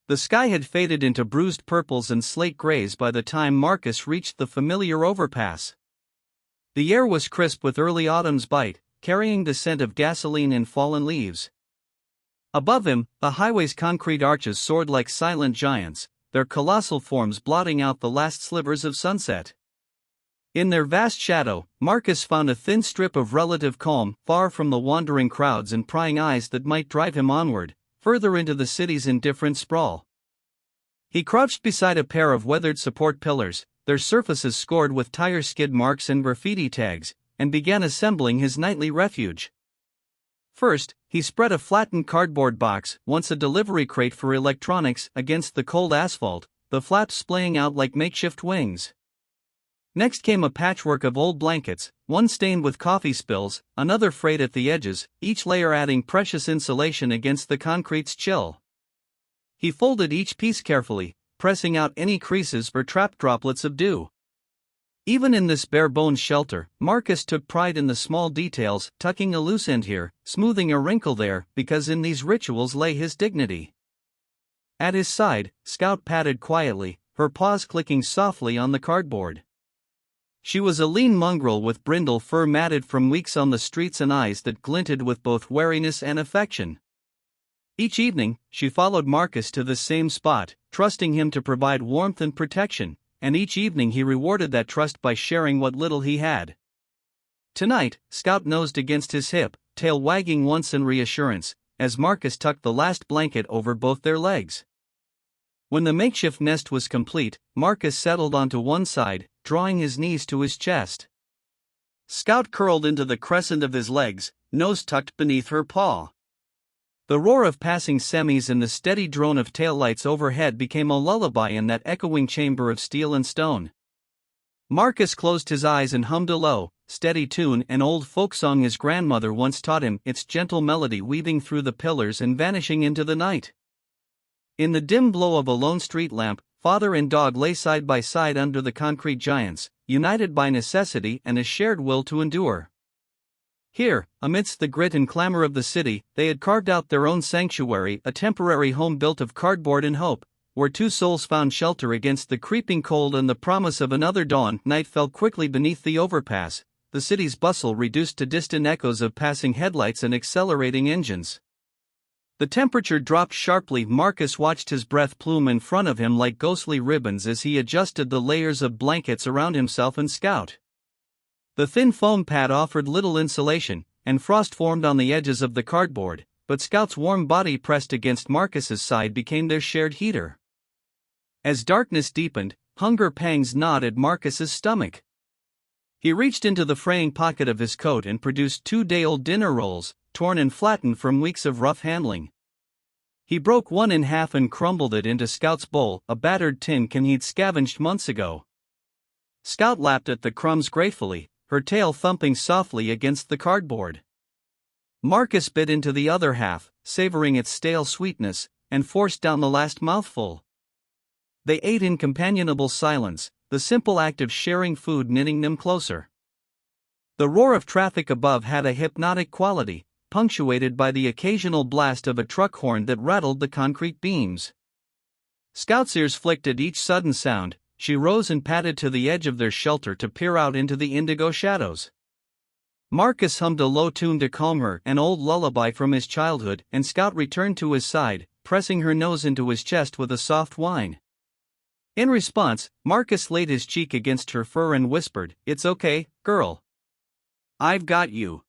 The sky had faded into bruised purples and slate grays by the time Marcus reached the familiar overpass. The air was crisp with early autumn's bite, carrying the scent of gasoline and fallen leaves. Above him, the highway's concrete arches soared like silent giants, their colossal forms blotting out the last slivers of sunset. In their vast shadow, Marcus found a thin strip of relative calm, far from the wandering crowds and prying eyes that might drive him onward, further into the city's indifferent sprawl. He crouched beside a pair of weathered support pillars, their surfaces scored with tire skid marks and graffiti tags, and began assembling his nightly refuge. First, he spread a flattened cardboard box, once a delivery crate for electronics, against the cold asphalt, the flaps splaying out like makeshift wings. Next came a patchwork of old blankets, one stained with coffee spills, another frayed at the edges, each layer adding precious insulation against the concrete's chill. He folded each piece carefully, pressing out any creases or trapped droplets of dew. Even in this bare-bones shelter, Marcus took pride in the small details, tucking a loose end here, smoothing a wrinkle there, because in these rituals lay his dignity. At his side, Scout padded quietly, her paws clicking softly on the cardboard. She was a lean mongrel with brindle fur matted from weeks on the streets and eyes that glinted with both wariness and affection. Each evening, she followed Marcus to the same spot, trusting him to provide warmth and protection, and each evening he rewarded that trust by sharing what little he had. Tonight, Scout nosed against his hip, tail wagging once in reassurance, as Marcus tucked the last blanket over both their legs. When the makeshift nest was complete, Marcus settled onto one side, drawing his knees to his chest. Scout curled into the crescent of his legs, nose tucked beneath her paw. The roar of passing semis and the steady drone of taillights overhead became a lullaby in that echoing chamber of steel and stone. Marcus closed his eyes and hummed a low, steady tune, an old folk song his grandmother once taught him, its gentle melody weaving through the pillars and vanishing into the night. In the dim glow of a lone street lamp, father and dog lay side by side under the concrete giants, united by necessity and a shared will to endure. Here, amidst the grit and clamor of the city, they had carved out their own sanctuary, a temporary home built of cardboard and hope, where two souls found shelter against the creeping cold and the promise of another dawn. Night fell quickly beneath the overpass, the city's bustle reduced to distant echoes of passing headlights and accelerating engines. The temperature dropped sharply. Marcus watched his breath plume in front of him like ghostly ribbons as he adjusted the layers of blankets around himself and Scout. The thin foam pad offered little insulation, and frost formed on the edges of the cardboard, but Scout's warm body pressed against Marcus's side became their shared heater. As darkness deepened, hunger pangs gnawed at Marcus's stomach. He reached into the fraying pocket of his coat and produced 2-day-old dinner rolls, torn and flattened from weeks of rough handling. He broke one in half and crumbled it into Scout's bowl, a battered tin can he'd scavenged months ago. Scout lapped at the crumbs gratefully, her tail thumping softly against the cardboard. Marcus bit into the other half, savoring its stale sweetness, and forced down the last mouthful. They ate in companionable silence, the simple act of sharing food knitting them closer. The roar of traffic above had a hypnotic quality, punctuated by the occasional blast of a truck horn that rattled the concrete beams. Scout's ears flicked at each sudden sound. She rose and padded to the edge of their shelter to peer out into the indigo shadows. Marcus hummed a low tune to calm her, an old lullaby from his childhood, and Scout returned to his side, pressing her nose into his chest with a soft whine. In response, Marcus laid his cheek against her fur and whispered, "It's okay, girl. I've got you."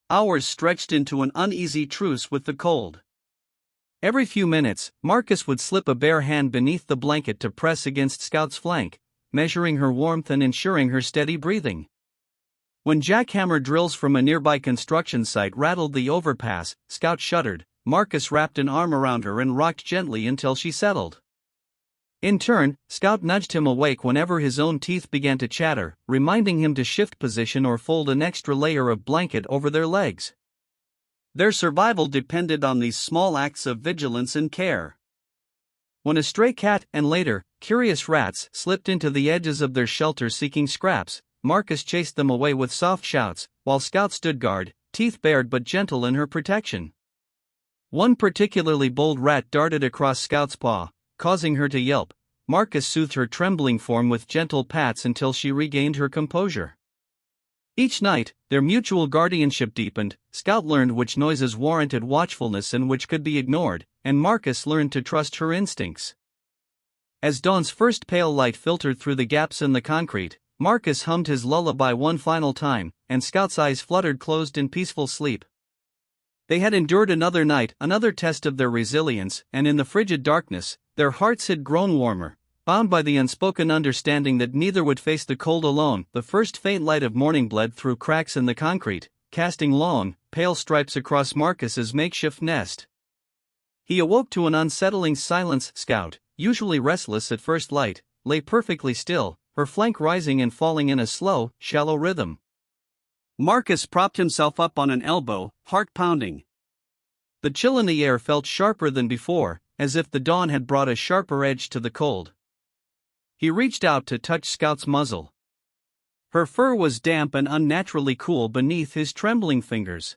Hours stretched into an uneasy truce with the cold. Every few minutes, Marcus would slip a bare hand beneath the blanket to press against Scout's flank, measuring her warmth and ensuring her steady breathing. When jackhammer drills from a nearby construction site rattled the overpass, Scout shuddered. Marcus wrapped an arm around her and rocked gently until she settled. In turn, Scout nudged him awake whenever his own teeth began to chatter, reminding him to shift position or fold an extra layer of blanket over their legs. Their survival depended on these small acts of vigilance and care. When a stray cat, and later, curious rats, slipped into the edges of their shelter seeking scraps, Marcus chased them away with soft shouts, while Scout stood guard, teeth bared but gentle in her protection. One particularly bold rat darted across Scout's paw, causing her to yelp. Marcus soothed her trembling form with gentle pats until she regained her composure. Each night, their mutual guardianship deepened. Scout learned which noises warranted watchfulness and which could be ignored, and Marcus learned to trust her instincts. As dawn's first pale light filtered through the gaps in the concrete, Marcus hummed his lullaby one final time, and Scout's eyes fluttered closed in peaceful sleep. They had endured another night, another test of their resilience, and in the frigid darkness, their hearts had grown warmer, bound by the unspoken understanding that neither would face the cold alone. The first faint light of morning bled through cracks in the concrete, casting long, pale stripes across Marcus's makeshift nest. He awoke to an unsettling silence. Scout, usually restless at first light, lay perfectly still, her flank rising and falling in a slow, shallow rhythm. Marcus propped himself up on an elbow, heart pounding. The chill in the air felt sharper than before, as if the dawn had brought a sharper edge to the cold. He reached out to touch Scout's muzzle. Her fur was damp and unnaturally cool beneath his trembling fingers.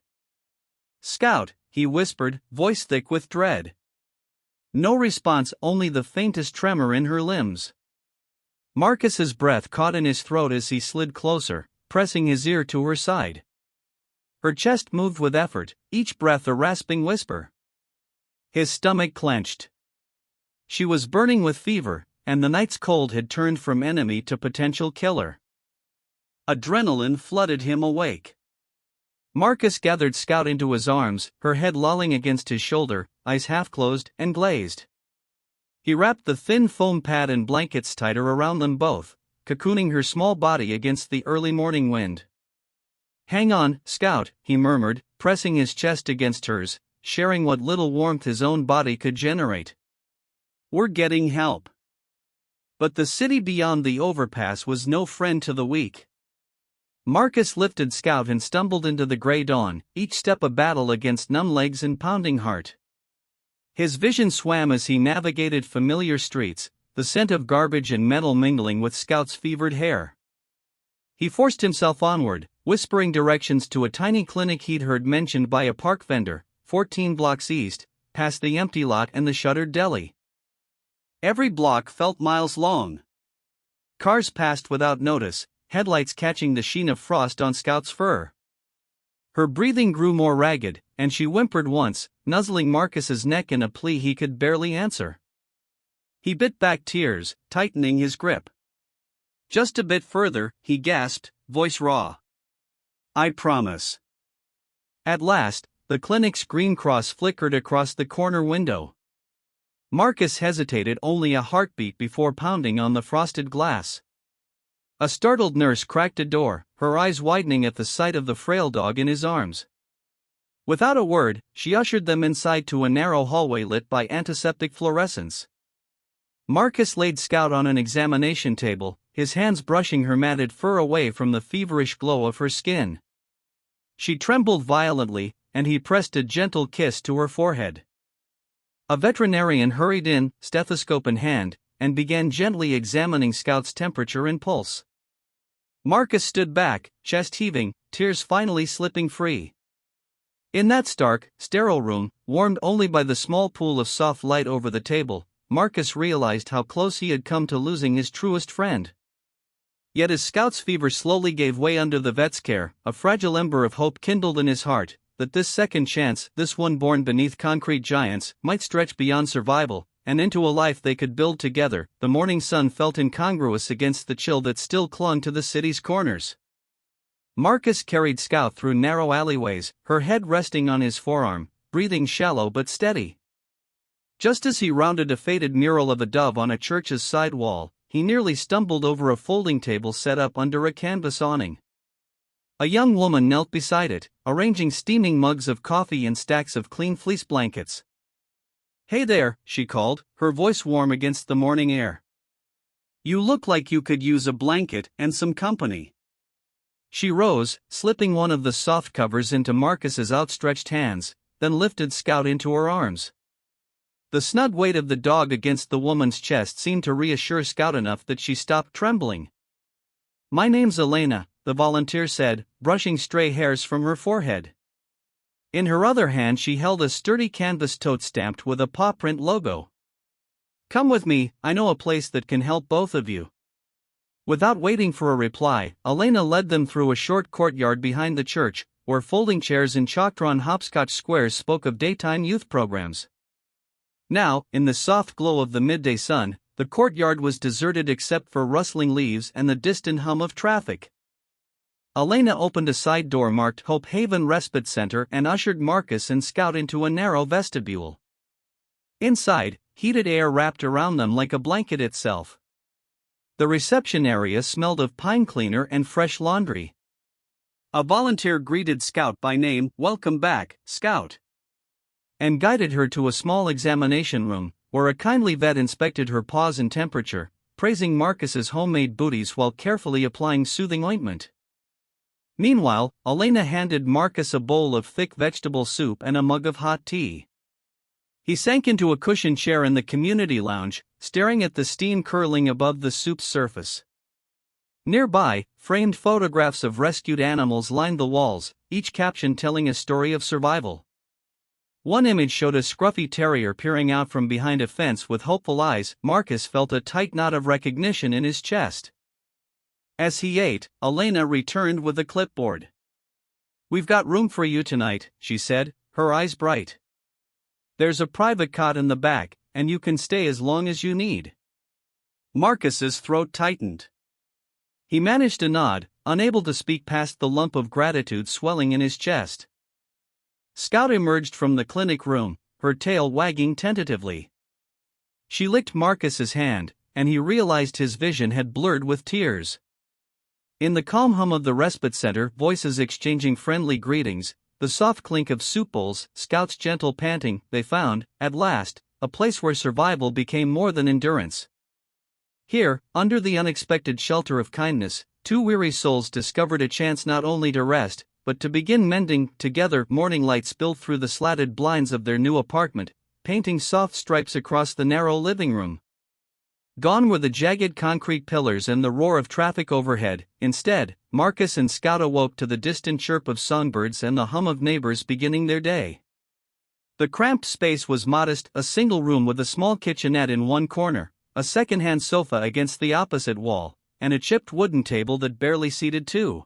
"Scout," he whispered, voice thick with dread. No response, only the faintest tremor in her limbs. Marcus's breath caught in his throat as he slid closer, pressing his ear to her side. Her chest moved with effort, each breath a rasping whisper. His stomach clenched. She was burning with fever, and the night's cold had turned from enemy to potential killer. Adrenaline flooded him awake. Marcus gathered Scout into his arms, her head lolling against his shoulder, eyes half closed and glazed. He wrapped the thin foam pad and blankets tighter around them both, cocooning her small body against the early morning wind. "Hang on, Scout," he murmured, pressing his chest against hers, sharing what little warmth his own body could generate. "We're getting help." But the city beyond the overpass was no friend to the weak. Marcus lifted Scout and stumbled into the gray dawn, each step a battle against numb legs and pounding heart. His vision swam as he navigated familiar streets, the scent of garbage and metal mingling with Scout's fevered hair. He forced himself onward, whispering directions to a tiny clinic he'd heard mentioned by a park vendor, 14 blocks east, past the empty lot and the shuttered deli. Every block felt miles long. Cars passed without notice, headlights catching the sheen of frost on Scout's fur. Her breathing grew more ragged, and she whimpered once, nuzzling Marcus's neck in a plea he could barely answer. He bit back tears, tightening his grip. "Just a bit further," he gasped, voice raw. "I promise." At last, the clinic's green cross flickered across the corner window. Marcus hesitated only a heartbeat before pounding on the frosted glass. A startled nurse cracked a door, her eyes widening at the sight of the frail dog in his arms. Without a word, she ushered them inside to a narrow hallway lit by antiseptic fluorescence. Marcus laid Scout on an examination table, his hands brushing her matted fur away from the feverish glow of her skin. She trembled violently, and he pressed a gentle kiss to her forehead. A veterinarian hurried in, stethoscope in hand, and began gently examining Scout's temperature and pulse. Marcus stood back, chest heaving, tears finally slipping free. In that stark, sterile room, warmed only by the small pool of soft light over the table, Marcus realized how close he had come to losing his truest friend. Yet as Scout's fever slowly gave way under the vet's care, a fragile ember of hope kindled in his heart, that this second chance, this one born beneath concrete giants, might stretch beyond survival, and into a life they could build together. The morning sun felt incongruous against the chill that still clung to the city's corners. Marcus carried Scout through narrow alleyways, her head resting on his forearm, breathing shallow but steady. Just as he rounded a faded mural of a dove on a church's side wall, he nearly stumbled over a folding table set up under a canvas awning. A young woman knelt beside it, arranging steaming mugs of coffee and stacks of clean fleece blankets. "Hey there," she called, her voice warm against the morning air. "You look like you could use a blanket and some company." She rose, slipping one of the soft covers into Marcus's outstretched hands, then lifted Scout into her arms. The snug weight of the dog against the woman's chest seemed to reassure Scout enough that she stopped trembling. "My name's Elena," the volunteer said, brushing stray hairs from her forehead. In her other hand she held a sturdy canvas tote stamped with a paw print logo. "Come with me, I know a place that can help both of you." Without waiting for a reply, Elena led them through a short courtyard behind the church, where folding chairs in chalk-drawn hopscotch squares spoke of daytime youth programs. Now, in the soft glow of the midday sun, the courtyard was deserted except for rustling leaves and the distant hum of traffic. Elena opened a side door marked Hope Haven Respite Center and ushered Marcus and Scout into a narrow vestibule. Inside, heated air wrapped around them like a blanket itself. The reception area smelled of pine cleaner and fresh laundry. A volunteer greeted Scout by name, "Welcome back, Scout," and guided her to a small examination room, where a kindly vet inspected her pulse and temperature, praising Marcus's homemade booties while carefully applying soothing ointment. Meanwhile, Elena handed Marcus a bowl of thick vegetable soup and a mug of hot tea. He sank into a cushioned chair in the community lounge, staring at the steam curling above the soup's surface. Nearby, framed photographs of rescued animals lined the walls, each caption telling a story of survival. One image showed a scruffy terrier peering out from behind a fence with hopeful eyes. Marcus felt a tight knot of recognition in his chest. As he ate, Elena returned with a clipboard. "We've got room for you tonight," she said, her eyes bright. "There's a private cot in the back, and you can stay as long as you need." Marcus's throat tightened. He managed to nod, unable to speak past the lump of gratitude swelling in his chest. Scout emerged from the clinic room, her tail wagging tentatively. She licked Marcus's hand, and he realized his vision had blurred with tears. In the calm hum of the respite center, voices exchanging friendly greetings, the soft clink of soup bowls, Scout's gentle panting, they found, at last, a place where survival became more than endurance. Here, under the unexpected shelter of kindness, two weary souls discovered a chance not only to rest, but to begin mending together. Morning light spilled through the slatted blinds of their new apartment, painting soft stripes across the narrow living room. Gone were the jagged concrete pillars and the roar of traffic overhead. Instead, Marcus and Scout awoke to the distant chirp of songbirds and the hum of neighbors beginning their day. The cramped space was modest, a single room with a small kitchenette in one corner, a second-hand sofa against the opposite wall, and a chipped wooden table that barely seated two.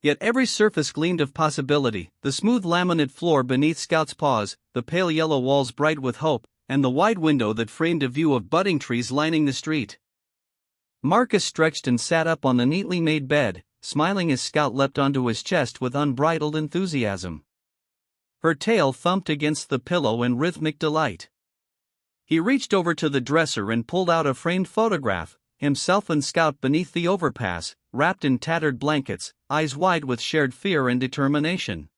Yet every surface gleamed of possibility: the smooth laminate floor beneath Scout's paws, the pale yellow walls bright with hope, and the wide window that framed a view of budding trees lining the street. Marcus stretched and sat up on the neatly made bed, smiling as Scout leapt onto his chest with unbridled enthusiasm. Her tail thumped against the pillow in rhythmic delight. He reached over to the dresser and pulled out a framed photograph, himself and Scout beneath the overpass, wrapped in tattered blankets, eyes wide with shared fear and determination.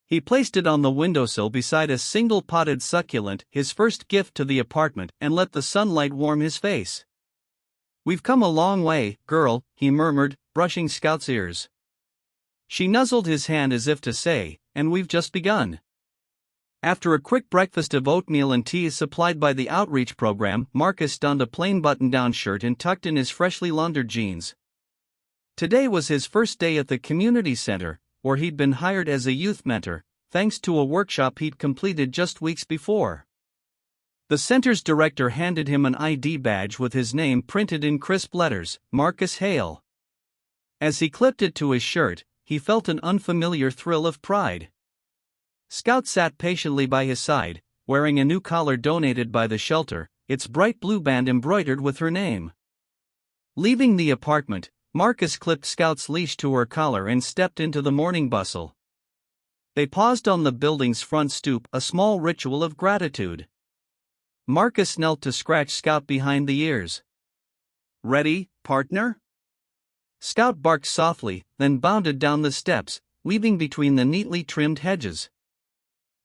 He placed it on the windowsill beside a single potted succulent, his first gift to the apartment, and let the sunlight warm his face. "We've come a long way, girl," he murmured, brushing Scout's ears. She nuzzled his hand as if to say, "And we've just begun." After a quick breakfast of oatmeal and tea supplied by the outreach program, Marcus donned a plain button-down shirt and tucked in his freshly laundered jeans. Today was his first day at the community center, where he'd been hired as a youth mentor, thanks to a workshop he'd completed just weeks before. The center's director handed him an ID badge with his name printed in crisp letters, Marcus Hale. As he clipped it to his shirt, he felt an unfamiliar thrill of pride. Scout sat patiently by his side, wearing a new collar donated by the shelter, its bright blue band embroidered with her name. Leaving the apartment, Marcus clipped Scout's leash to her collar and stepped into the morning bustle. They paused on the building's front stoop, a small ritual of gratitude. Marcus knelt to scratch Scout behind the ears. "Ready, partner?" Scout barked softly, then bounded down the steps, weaving between the neatly trimmed hedges.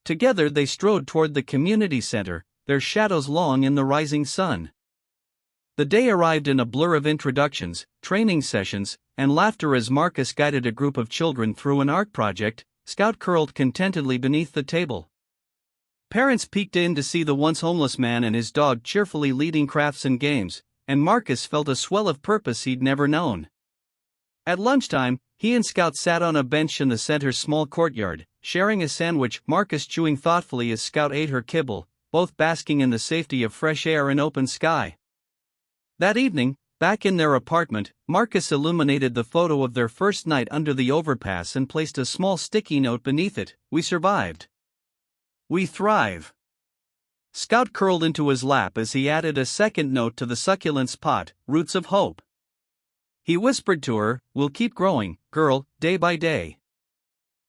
Together they strode toward the community center, their shadows long in the rising sun. The day arrived in a blur of introductions, training sessions, and laughter as Marcus guided a group of children through an art project. Scout curled contentedly beneath the table. Parents peeked in to see the once homeless man and his dog cheerfully leading crafts and games, and Marcus felt a swell of purpose he'd never known. At lunchtime, He and Scout sat on a bench in the center's small courtyard, sharing a sandwich, Marcus chewing thoughtfully as Scout ate her kibble, both basking in the safety of fresh air and open sky. That evening, back in their apartment, Marcus illuminated the photo of their first night under the overpass and placed a small sticky note beneath it. "We survived. We thrive." Scout curled into his lap as he added a second note to the succulent pot, "Roots of Hope." He whispered to her, "We'll keep growing, girl, day by day."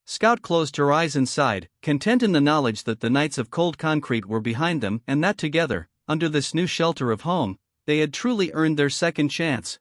Scout closed her eyes and sighed, content in the knowledge that the nights of cold concrete were behind them and that together, under this new shelter of home, they had truly earned their second chance.